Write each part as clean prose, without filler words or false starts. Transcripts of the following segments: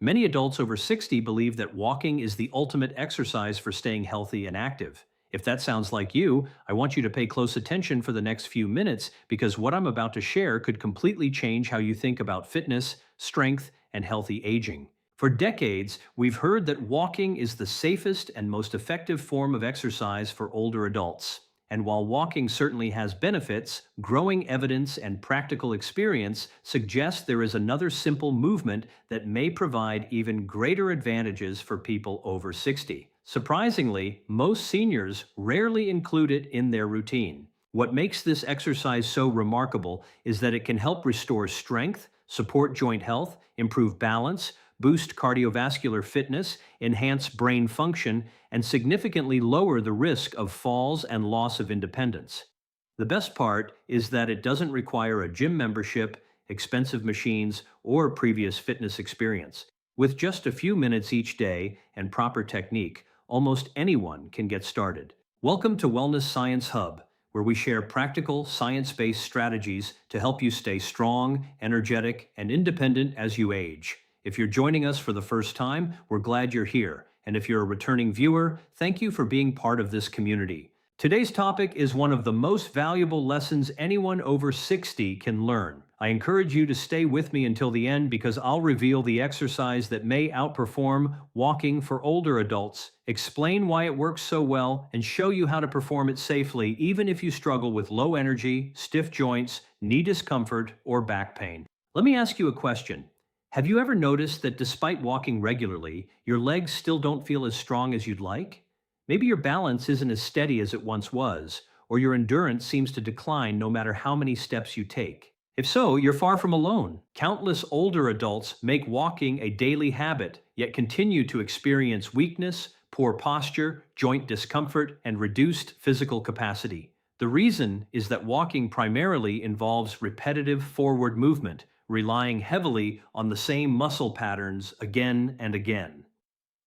Many adults over 60 believe that walking is the ultimate exercise for staying healthy and active. If that sounds like you, I want you to pay close attention for the next few minutes because what I'm about to share could completely change how you think about fitness, strength, and healthy aging. For decades, we've heard that walking is the safest and most effective form of exercise for older adults. And while walking certainly has benefits, growing evidence and practical experience suggest there is another simple movement that may provide even greater advantages for people over 60. Surprisingly, most seniors rarely include it in their routine. What makes this exercise so remarkable is that it can help restore strength, support joint health, improve balance, boost cardiovascular fitness, enhance brain function, and significantly lower the risk of falls and loss of independence. The best part is that it doesn't require a gym membership, expensive machines, or previous fitness experience. With just a few minutes each day and proper technique, almost anyone can get started. Welcome to Wellness Science Hub, where we share practical, science-based strategies to help you stay strong, energetic, and independent as you age. If you're joining us for the first time, we're glad you're here. And if you're a returning viewer, thank you for being part of this community. Today's topic is one of the most valuable lessons anyone over 60 can learn. I encourage you to stay with me until the end because I'll reveal the exercise that may outperform walking for older adults, explain why it works so well, and show you how to perform it safely even if you struggle with low energy, stiff joints, knee discomfort, or back pain. Let me ask you a question. Have you ever noticed that despite walking regularly, your legs still don't feel as strong as you'd like? Maybe your balance isn't as steady as it once was, or your endurance seems to decline no matter how many steps you take. If so, you're far from alone. Countless older adults make walking a daily habit, yet continue to experience weakness, poor posture, joint discomfort, and reduced physical capacity. The reason is that walking primarily involves repetitive forward movement, relying heavily on the same muscle patterns again and again.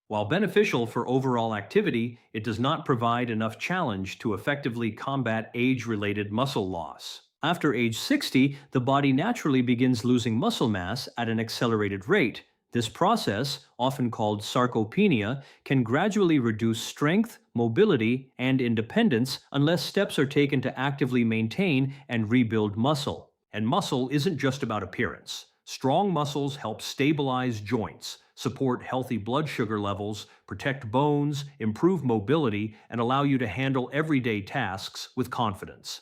While beneficial for overall activity, it does not provide enough challenge to effectively combat age-related muscle loss. After age 60, the body naturally begins losing muscle mass at an accelerated rate. This process, often called sarcopenia, can gradually reduce strength, mobility, and independence unless steps are taken to actively maintain and rebuild muscle. And muscle isn't just about appearance. Strong muscles help stabilize joints, support healthy blood sugar levels, protect bones, improve mobility, and allow you to handle everyday tasks with confidence.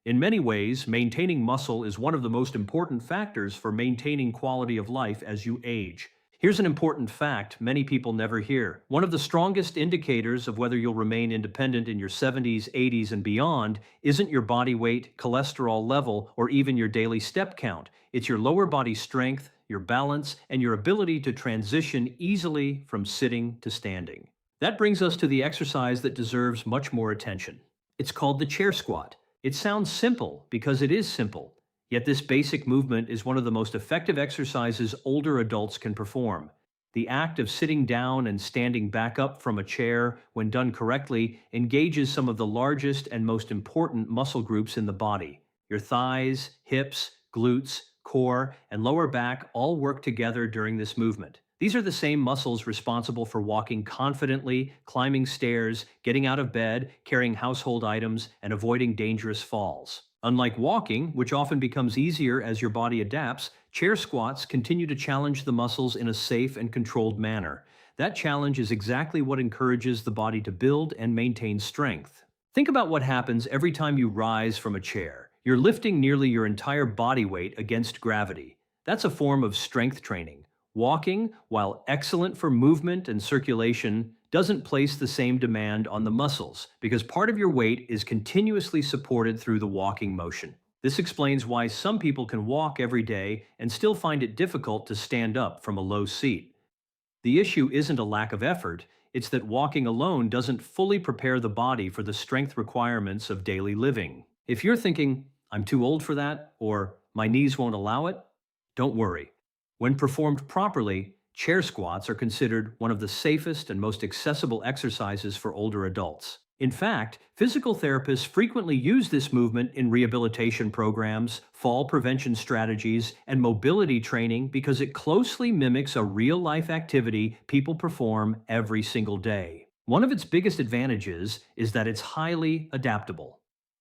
In many ways, maintaining muscle is one of the most important factors for maintaining quality of life as you age. Here's an important fact many people never hear. One of the strongest indicators of whether you'll remain independent in your 70s, 80s, and beyond isn't your body weight, cholesterol level, or even your daily step count. It's your lower body strength, your balance, and your ability to transition easily from sitting to standing. That brings us to the exercise that deserves much more attention. It's called the chair squat. It sounds simple because it is simple. Yet this basic movement is one of the most effective exercises older adults can perform. The act of sitting down and standing back up from a chair, when done correctly, engages some of the largest and most important muscle groups in the body. Your thighs, hips, glutes, core, and lower back all work together during this movement. These are the same muscles responsible for walking confidently, climbing stairs, getting out of bed, carrying household items, and avoiding dangerous falls. Unlike walking, which often becomes easier as your body adapts, chair squats continue to challenge the muscles in a safe and controlled manner. That challenge is exactly what encourages the body to build and maintain strength. Think about what happens every time you rise from a chair. You're lifting nearly your entire body weight against gravity. That's a form of strength training. Walking, while excellent for movement and circulation, doesn't place the same demand on the muscles because part of your weight is continuously supported through the walking motion. This explains why some people can walk every day and still find it difficult to stand up from a low seat. The issue isn't a lack of effort, it's that walking alone doesn't fully prepare the body for the strength requirements of daily living. If you're thinking, I'm too old for that, or my knees won't allow it, don't worry. When performed properly, chair squats are considered one of the safest and most accessible exercises for older adults. In fact, physical therapists frequently use this movement in rehabilitation programs, fall prevention strategies, and mobility training because it closely mimics a real life activity people perform every single day. One of its biggest advantages is that it's highly adaptable.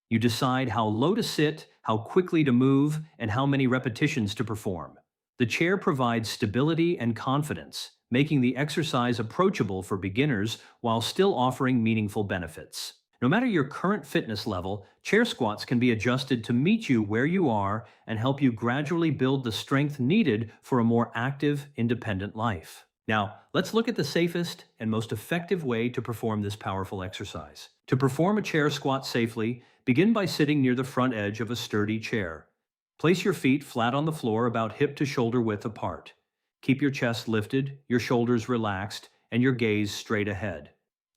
You decide how low to sit, how quickly to move, and how many repetitions to perform. The chair provides stability and confidence, making the exercise approachable for beginners while still offering meaningful benefits. No matter your current fitness level, chair squats can be adjusted to meet you where you are and help you gradually build the strength needed for a more active, independent life. Now, let's look at the safest and most effective way to perform this powerful exercise. To perform a chair squat safely, begin by sitting near the front edge of a sturdy chair. Place your feet flat on the floor about hip to shoulder width apart. Keep your chest lifted, your shoulders relaxed, and your gaze straight ahead.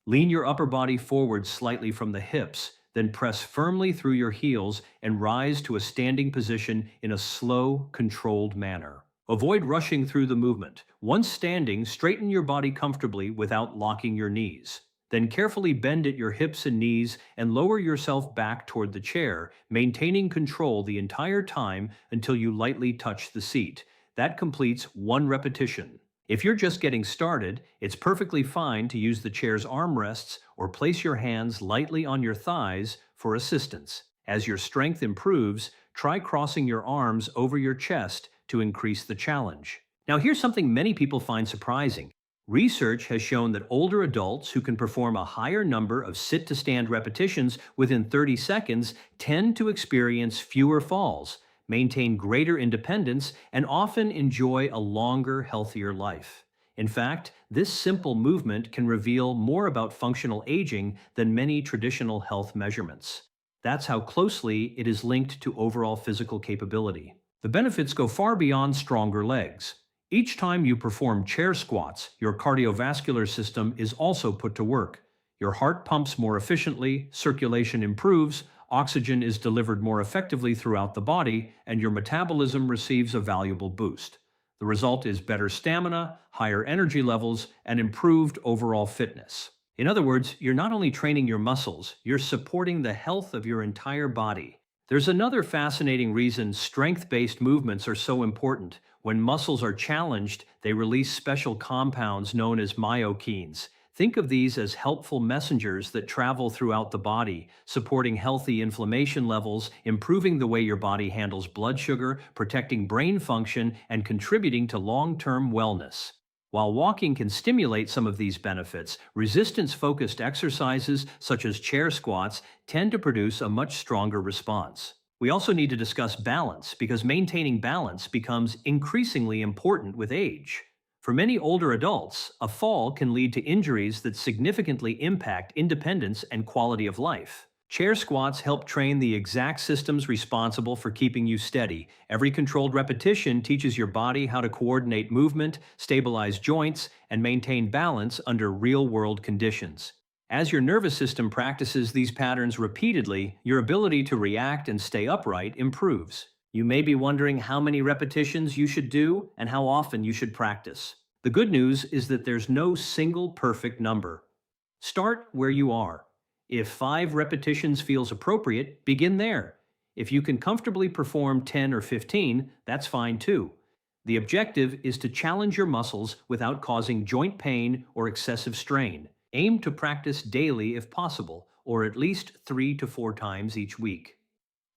Lean your upper body forward slightly from the hips, then press firmly through your heels and rise to a standing position in a slow, controlled manner. Avoid rushing through the movement. Once standing, straighten your body comfortably without locking your knees. Then carefully bend at your hips and knees and lower yourself back toward the chair, maintaining control the entire time until you lightly touch the seat. That completes one repetition. If you're just getting started, it's perfectly fine to use the chair's armrests or place your hands lightly on your thighs for assistance. As your strength improves, try crossing your arms over your chest to increase the challenge. Now, here's something many people find surprising. Research has shown that older adults who can perform a higher number of sit-to-stand repetitions within 30 seconds tend to experience fewer falls, maintain greater independence, and often enjoy a longer, healthier life. In fact, this simple movement can reveal more about functional aging than many traditional health measurements. That's how closely it is linked to overall physical capability. The benefits go far beyond stronger legs. Each time you perform chair squats, your cardiovascular system is also put to work. Your heart pumps more efficiently, circulation improves, oxygen is delivered more effectively throughout the body, and your metabolism receives a valuable boost. The result is better stamina, higher energy levels, and improved overall fitness. In other words, you're not only training your muscles, you're supporting the health of your entire body. There's another fascinating reason strength-based movements are so important. When muscles are challenged, they release special compounds known as myokines. Think of these as helpful messengers that travel throughout the body, supporting healthy inflammation levels, improving the way your body handles blood sugar, protecting brain function, and contributing to long-term wellness. While walking can stimulate some of these benefits, resistance-focused exercises such as chair squats tend to produce a much stronger response. We also need to discuss balance because maintaining balance becomes increasingly important with age. For many older adults, a fall can lead to injuries that significantly impact independence and quality of life. Chair squats help train the exact systems responsible for keeping you steady. Every controlled repetition teaches your body how to coordinate movement, stabilize joints, and maintain balance under real-world conditions. As your nervous system practices these patterns repeatedly, your ability to react and stay upright improves. You may be wondering how many repetitions you should do and how often you should practice. The good news is that there's no single perfect number. Start where you are. If 5 repetitions feels appropriate, begin there. If you can comfortably perform 10 or 15, that's fine too. The objective is to challenge your muscles without causing joint pain or excessive strain. Aim to practice daily if possible, or at least 3 to 4 times each week.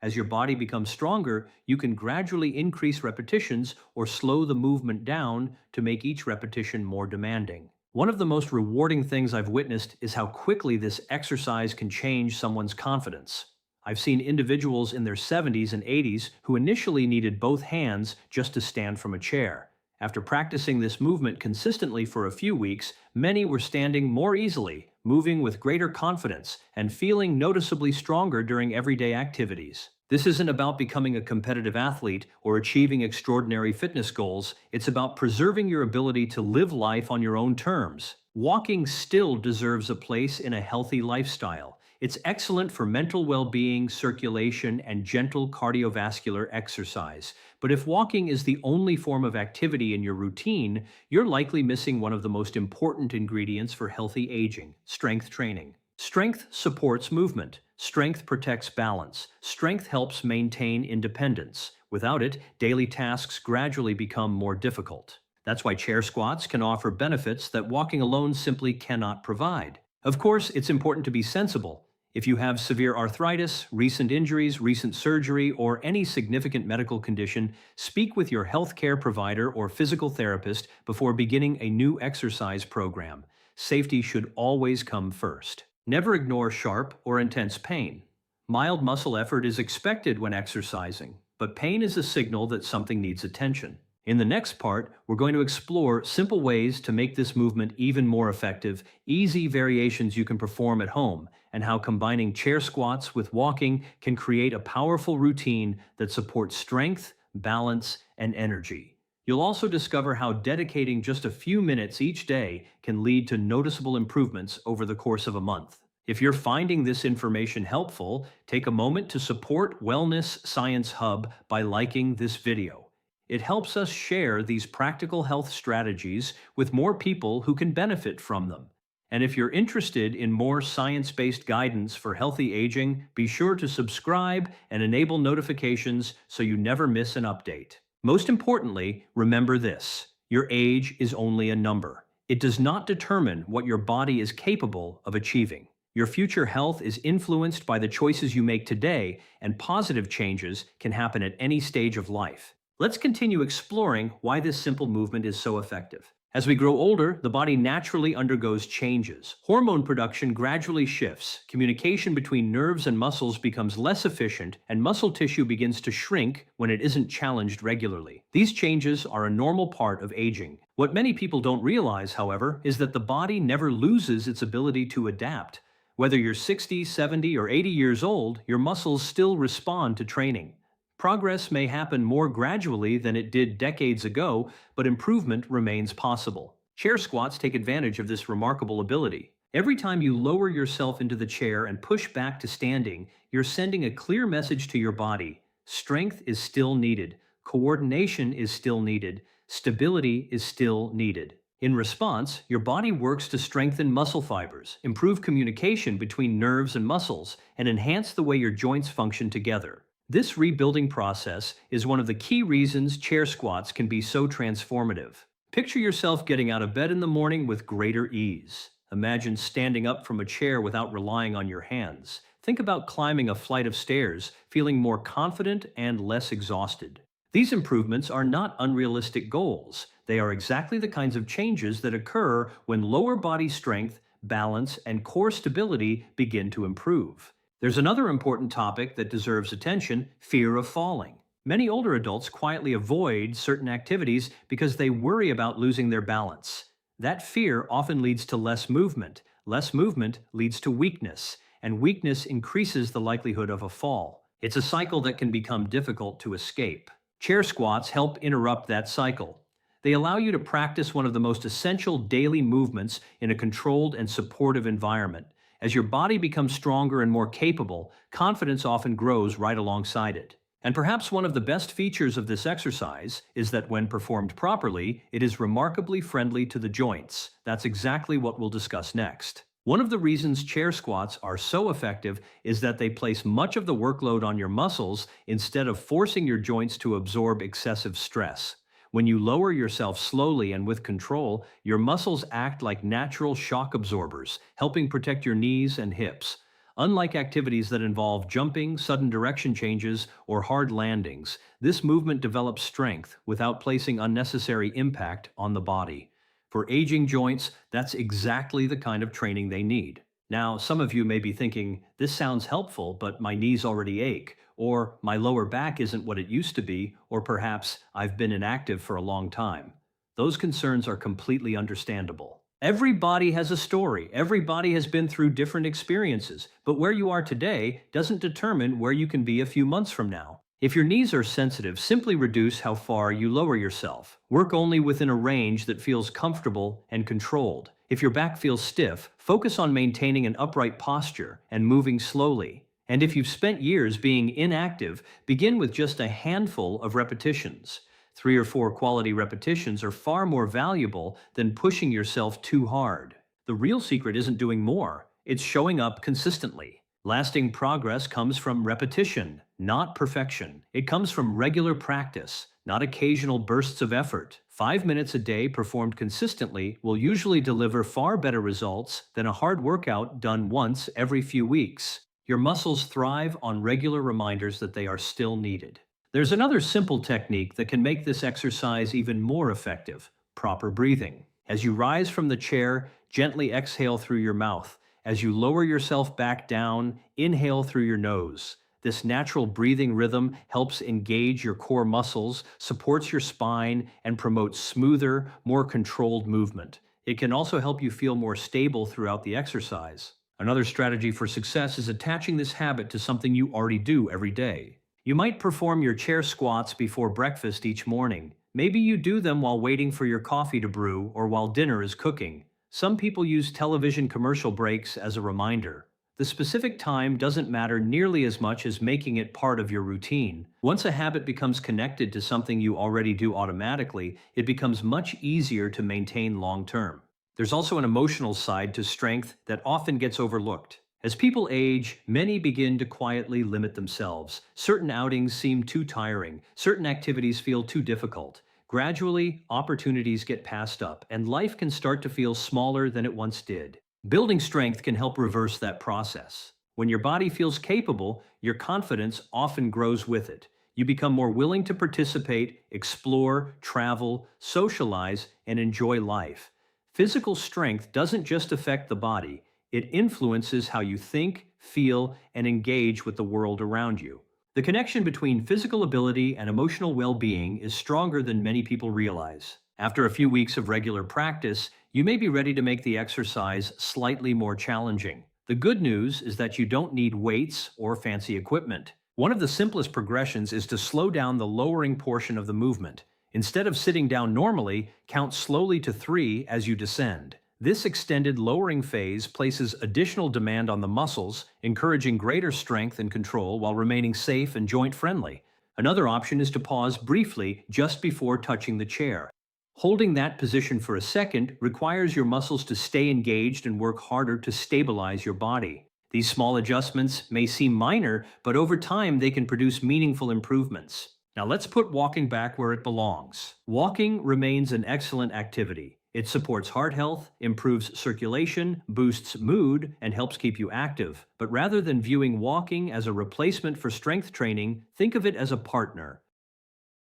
As your body becomes stronger, you can gradually increase repetitions or slow the movement down to make each repetition more demanding. One of the most rewarding things I've witnessed is how quickly this exercise can change someone's confidence. I've seen individuals in their 70s and 80s who initially needed both hands just to stand from a chair. After practicing this movement consistently for a few weeks, many were standing more easily, moving with greater confidence, and feeling noticeably stronger during everyday activities. This isn't about becoming a competitive athlete or achieving extraordinary fitness goals. It's about preserving your ability to live life on your own terms. Walking still deserves a place in a healthy lifestyle. It's excellent for mental well-being, circulation, and gentle cardiovascular exercise. But if walking is the only form of activity in your routine, you're likely missing one of the most important ingredients for healthy aging: strength training. Strength supports movement. Strength protects balance. Strength helps maintain independence. Without it, daily tasks gradually become more difficult. That's why chair squats can offer benefits that walking alone simply cannot provide. Of course, it's important to be sensible. If you have severe arthritis, recent injuries, recent surgery, or any significant medical condition, speak with your healthcare provider or physical therapist before beginning a new exercise program. Safety should always come first. Never ignore sharp or intense pain. Mild muscle effort is expected when exercising, but pain is a signal that something needs attention. In the next part, we're going to explore simple ways to make this movement even more effective, easy variations you can perform at home, and how combining chair squats with walking can create a powerful routine that supports strength, balance, and energy. You'll also discover how dedicating just a few minutes each day can lead to noticeable improvements over the course of a month. If you're finding this information helpful, take a moment to support Wellness Science Hub by liking this video. It helps us share these practical health strategies with more people who can benefit from them. And if you're interested in more science-based guidance for healthy aging, be sure to subscribe and enable notifications so you never miss an update. Most importantly, remember this: your age is only a number. It does not determine what your body is capable of achieving. Your future health is influenced by the choices you make today, and positive changes can happen at any stage of life. Let's continue exploring why this simple movement is so effective. As we grow older, the body naturally undergoes changes. Hormone production gradually shifts, communication between nerves and muscles becomes less efficient, and muscle tissue begins to shrink when it isn't challenged regularly. These changes are a normal part of aging. What many people don't realize, however, is that the body never loses its ability to adapt. Whether you're 60, 70, or 80 years old, your muscles still respond to training. Progress may happen more gradually than it did decades ago, but improvement remains possible. Chair squats take advantage of this remarkable ability. Every time you lower yourself into the chair and push back to standing, you're sending a clear message to your body. Strength is still needed. Coordination is still needed. Stability is still needed. In response, your body works to strengthen muscle fibers, improve communication between nerves and muscles, and enhance the way your joints function together. This rebuilding process is one of the key reasons chair squats can be so transformative. Picture yourself getting out of bed in the morning with greater ease. Imagine standing up from a chair without relying on your hands. Think about climbing a flight of stairs, feeling more confident and less exhausted. These improvements are not unrealistic goals. They are exactly the kinds of changes that occur when lower body strength, balance, and core stability begin to improve. There's another important topic that deserves attention: fear of falling. Many older adults quietly avoid certain activities because they worry about losing their balance. That fear often leads to less movement. Less movement leads to weakness, and weakness increases the likelihood of a fall. It's a cycle that can become difficult to escape. Chair squats help interrupt that cycle. They allow you to practice one of the most essential daily movements in a controlled and supportive environment. As your body becomes stronger and more capable, confidence often grows right alongside it. And perhaps one of the best features of this exercise is that when performed properly, it is remarkably friendly to the joints. That's exactly what we'll discuss next. One of the reasons chair squats are so effective is that they place much of the workload on your muscles instead of forcing your joints to absorb excessive stress. When you lower yourself slowly and with control, your muscles act like natural shock absorbers, helping protect your knees and hips. Unlike activities that involve jumping, sudden direction changes, or hard landings, this movement develops strength without placing unnecessary impact on the body. For aging joints, that's exactly the kind of training they need. Now, some of you may be thinking, this sounds helpful, but my knees already ache, or my lower back isn't what it used to be, or perhaps I've been inactive for a long time. Those concerns are completely understandable. Everybody has a story. Everybody has been through different experiences, but where you are today doesn't determine where you can be a few months from now. If your knees are sensitive, simply reduce how far you lower yourself. Work only within a range that feels comfortable and controlled. If your back feels stiff, focus on maintaining an upright posture and moving slowly. And if you've spent years being inactive, begin with just a handful of repetitions. 3 or 4 quality repetitions are far more valuable than pushing yourself too hard. The real secret isn't doing more, It's showing up consistently. Lasting progress comes from repetition, not perfection. It comes from regular practice, not occasional bursts of effort. 5 minutes a day performed consistently will usually deliver far better results than a hard workout done once every few weeks. Your muscles thrive on regular reminders that they are still needed. There's another simple technique that can make this exercise even more effective: proper breathing. As you rise from the chair, gently exhale through your mouth. As you lower yourself back down, inhale through your nose. This natural breathing rhythm helps engage your core muscles, supports your spine, and promotes smoother, more controlled movement. It can also help you feel more stable throughout the exercise. Another strategy for success is attaching this habit to something you already do every day. You might perform your chair squats before breakfast each morning. Maybe you do them while waiting for your coffee to brew or while dinner is cooking. Some people use television commercial breaks as a reminder. The specific time doesn't matter nearly as much as making it part of your routine. Once a habit becomes connected to something you already do automatically, it becomes much easier to maintain long term. There's also an emotional side to strength that often gets overlooked. As people age, many begin to quietly limit themselves. Certain outings seem too tiring, certain activities feel too difficult. Gradually, opportunities get passed up, and life can start to feel smaller than it once did. Building strength can help reverse that process. When your body feels capable, your confidence often grows with it. You become more willing to participate, explore, travel, socialize, and enjoy life. Physical strength doesn't just affect the body, it influences how you think, feel, and engage with the world around you. The connection between physical ability and emotional well-being is stronger than many people realize. After a few weeks of regular practice, you may be ready to make the exercise slightly more challenging. The good news is that you don't need weights or fancy equipment. One of the simplest progressions is to slow down the lowering portion of the movement. Instead of sitting down normally, count slowly to 3 as you descend. This extended lowering phase places additional demand on the muscles, encouraging greater strength and control while remaining safe and joint-friendly. Another option is to pause briefly just before touching the chair. Holding that position for a second requires your muscles to stay engaged and work harder to stabilize your body. These small adjustments may seem minor, but over time they can produce meaningful improvements. Now let's put walking back where it belongs. Walking remains an excellent activity. It supports heart health, improves circulation, boosts mood, and helps keep you active. But rather than viewing walking as a replacement for strength training, think of it as a partner.